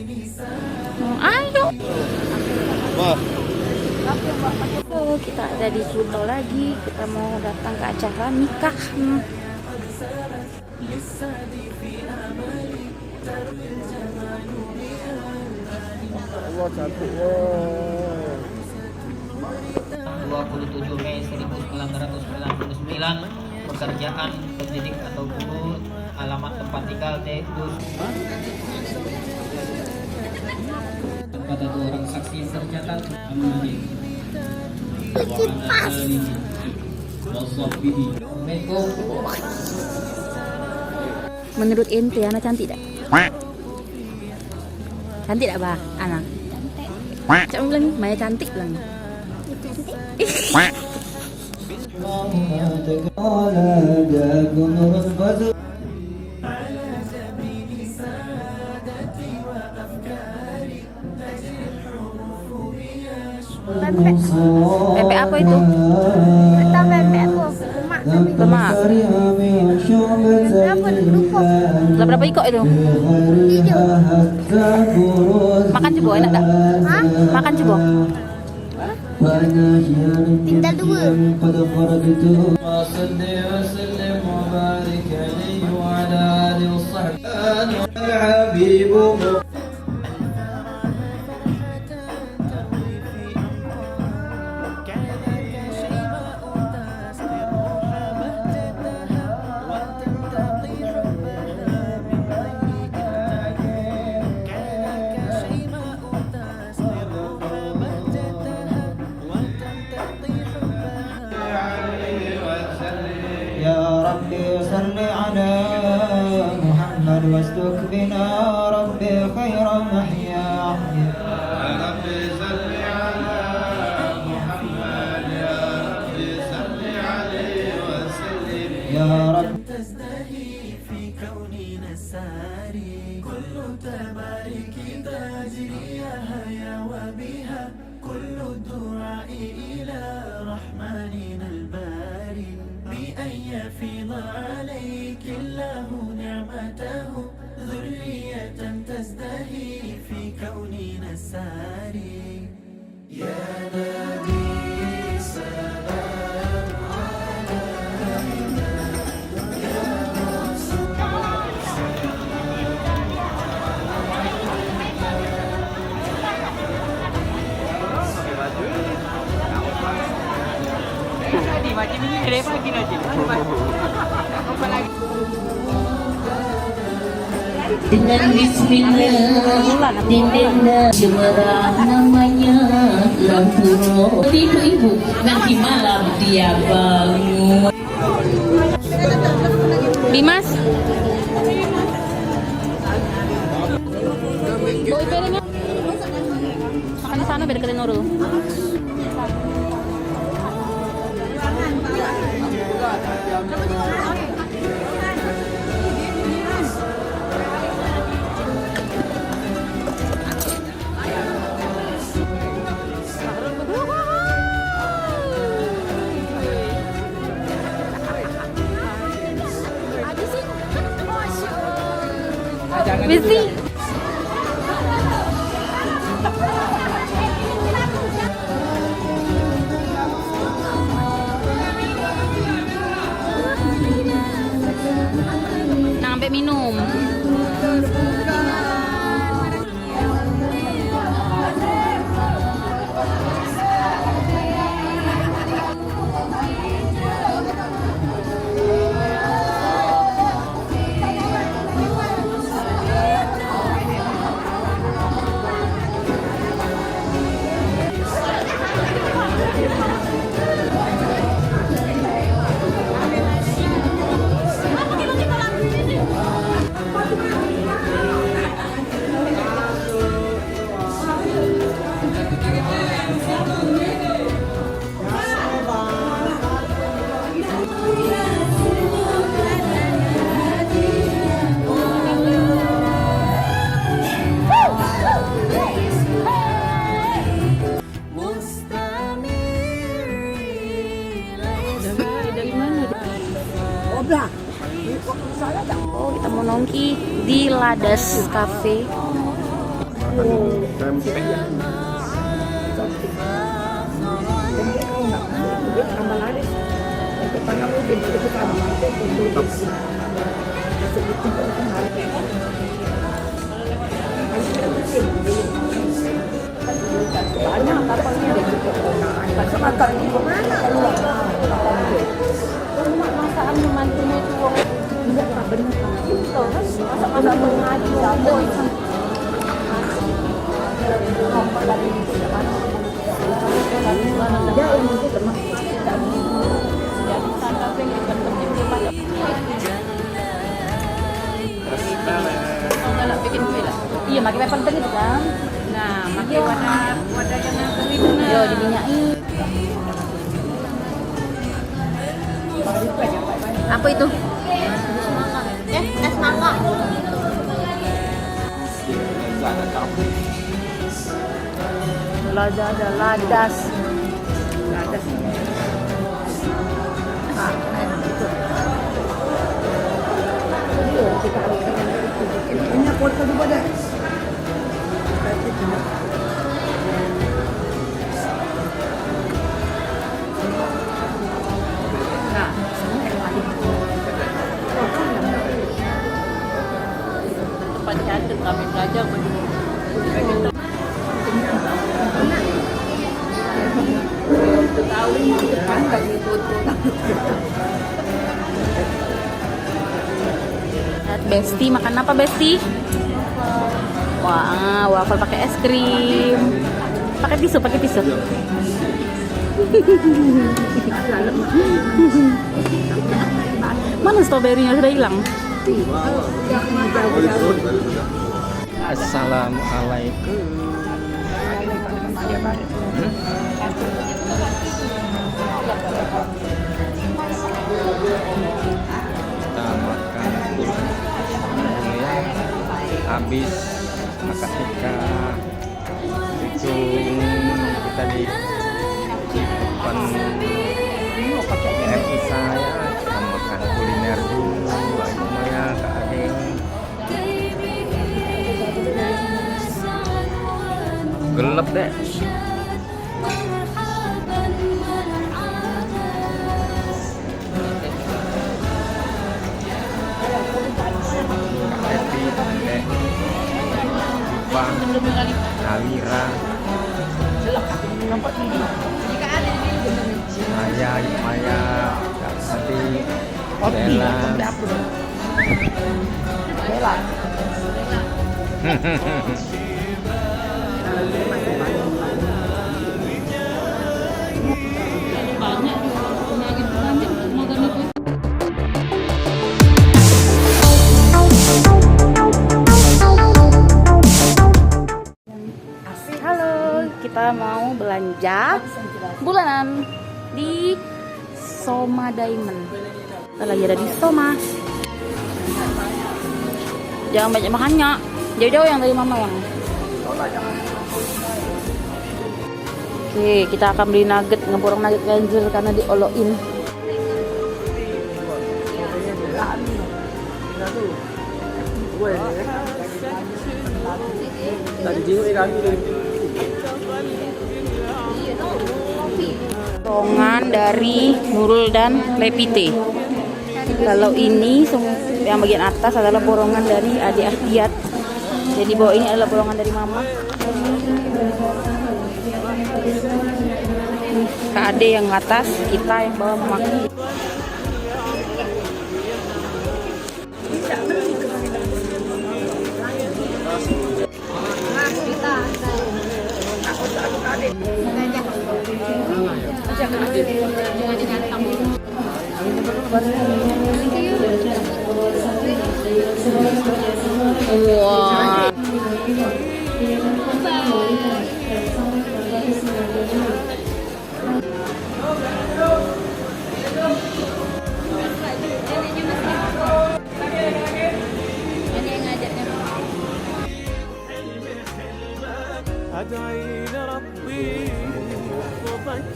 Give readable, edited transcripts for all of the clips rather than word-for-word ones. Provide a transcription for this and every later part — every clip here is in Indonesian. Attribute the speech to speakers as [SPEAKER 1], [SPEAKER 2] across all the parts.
[SPEAKER 1] Ayo.
[SPEAKER 2] Wah.
[SPEAKER 1] Oh, kita ada di Pluto lagi. Kita mau datang ke acara nikah.
[SPEAKER 2] Allah cantik. Wow.
[SPEAKER 3] 27 Mei 1999, pekerjaan, pendidik atau guru, alamat tempat tinggal Tegus. Pada dua orang saksi yang tercatat,
[SPEAKER 1] Menurut ente, Ana cantik tak? Cantik tak, Bah? Ana? Cantik. Cak bilang, Maya cantik bilang. Pempek apa itu?
[SPEAKER 4] Kita pempek apa?
[SPEAKER 1] Lemak.
[SPEAKER 4] Berapa? Lupa.
[SPEAKER 1] Lah berapa ikut itu? Makan coba enak tak?
[SPEAKER 4] Hah?
[SPEAKER 1] Makan coba.
[SPEAKER 4] Tinggal dua.
[SPEAKER 3] Ya Rabbi salli ala Muhammad wasduk bina Rabbi khaira mahya. Ya Rabbi salli ala Muhammad, ya Rabbi salli alaihi wa sallim. Ya Rabbi tazdahi fi kaunina sari kullu tabariki tajriha ya wa biha kullu du'ai ila rahmanina al-bari بأن يفيض عليك الله نعمته ذرية تزدهي في كوننا الساري يا نبي سلام علينا يا رسول
[SPEAKER 5] dengan bismillah dindingnya cemerlang namanya lampu roh tidur ibu nanti malam dia bangun.
[SPEAKER 1] Bimas. Bawa piringnya. Makan di sana biar kalian Nurul. Busy. Nah, sampai minum. Oh, kita mau nongki di Ladas Cafe.
[SPEAKER 2] Tempe.
[SPEAKER 1] Masakan membantunya itu enggak benar. Masak mengaji iya, pakai paper tadi itu kan. Nah, pakai wadah yang kering. Yo, diminyakin. Apa itu?
[SPEAKER 4] Es mangga.
[SPEAKER 1] Lada ada ladas. Ladas. Ini foto juga dah. Tempat cantik kami belajar begini. Tahu depan bagi foto. Lihat Besti makan apa Besti? Wah, waffle pakai es krim. Pakai tisu, pakai tisu. Mana stroberinya sudah hilang?
[SPEAKER 3] Assalamualaikum. Kita makan dulu ya. Habis makan ikan hidung kita di depan RI saya, kita makan kuliner dulu. Ayo ya Kak Adeng. Gelap deh. Nawira, Maya, Sati, Bella.
[SPEAKER 1] Kita mau belanja bulanan di Soma Diamond. Kita lagi ada di Soma. Jangan banyak makannya, jauh-jauh yang dari mama yang. Oke, kita akan beli nugget, ngeborong nugget Ranger karena dioloin. Potongan dari Nurul dan Lepite. Kalau ini yang bagian atas adalah borongan dari Adik Ahdiat. Jadi bawah ini adalah borongan dari Mama. Kak Ade yang atas, kita yang bawah Mama. Wah.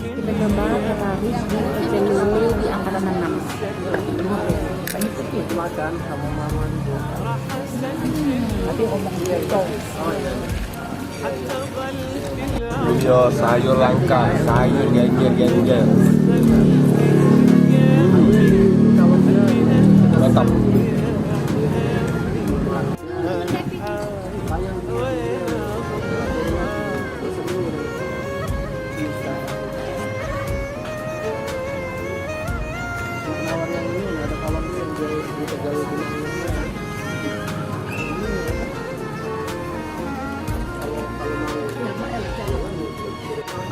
[SPEAKER 1] Kita coba tertarik di channel di angkatan 6.
[SPEAKER 2] Makan sama mama.
[SPEAKER 1] Tapi ngomong gitu.
[SPEAKER 2] Iya, sayur langka, sayur genjer. Mantap.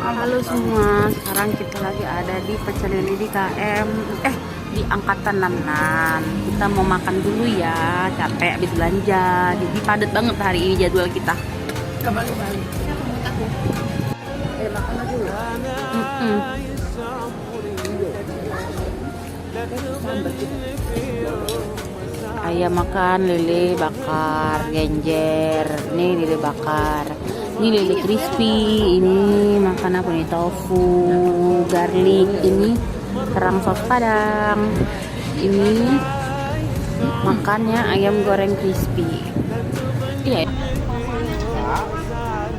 [SPEAKER 1] Halo semua, sekarang kita lagi ada di pecel lele di KM di angkatan 66. Kita mau makan dulu ya, capek habis belanja. Jadi padat banget hari ini jadwal kita. Kembali. Makan lagi dulu. Ayam makan lele bakar, genjer. Nih lele bakar. Ini lele crispy, ini makan apa nih, tofu, garlic, ini kerang saus padang, ini makannya ayam goreng crispy. Iya.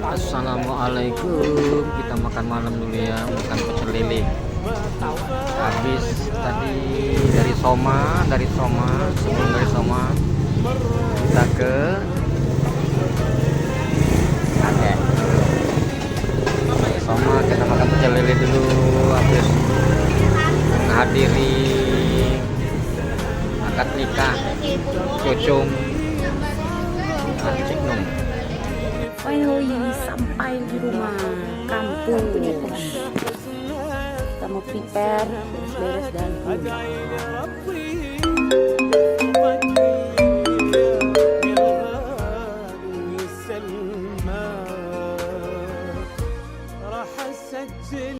[SPEAKER 3] Assalamualaikum, kita makan malam dulu ya, makan pecel lele. Habis tadi dari Soma, sebelum dari Soma kita ke Soma, kita makan pecel lele dulu, habis menghadiri akad nikah Cocong Ciknung.
[SPEAKER 1] Finally sampai di rumah kampung. Kita mau prepare beres dan
[SPEAKER 6] راح اسجل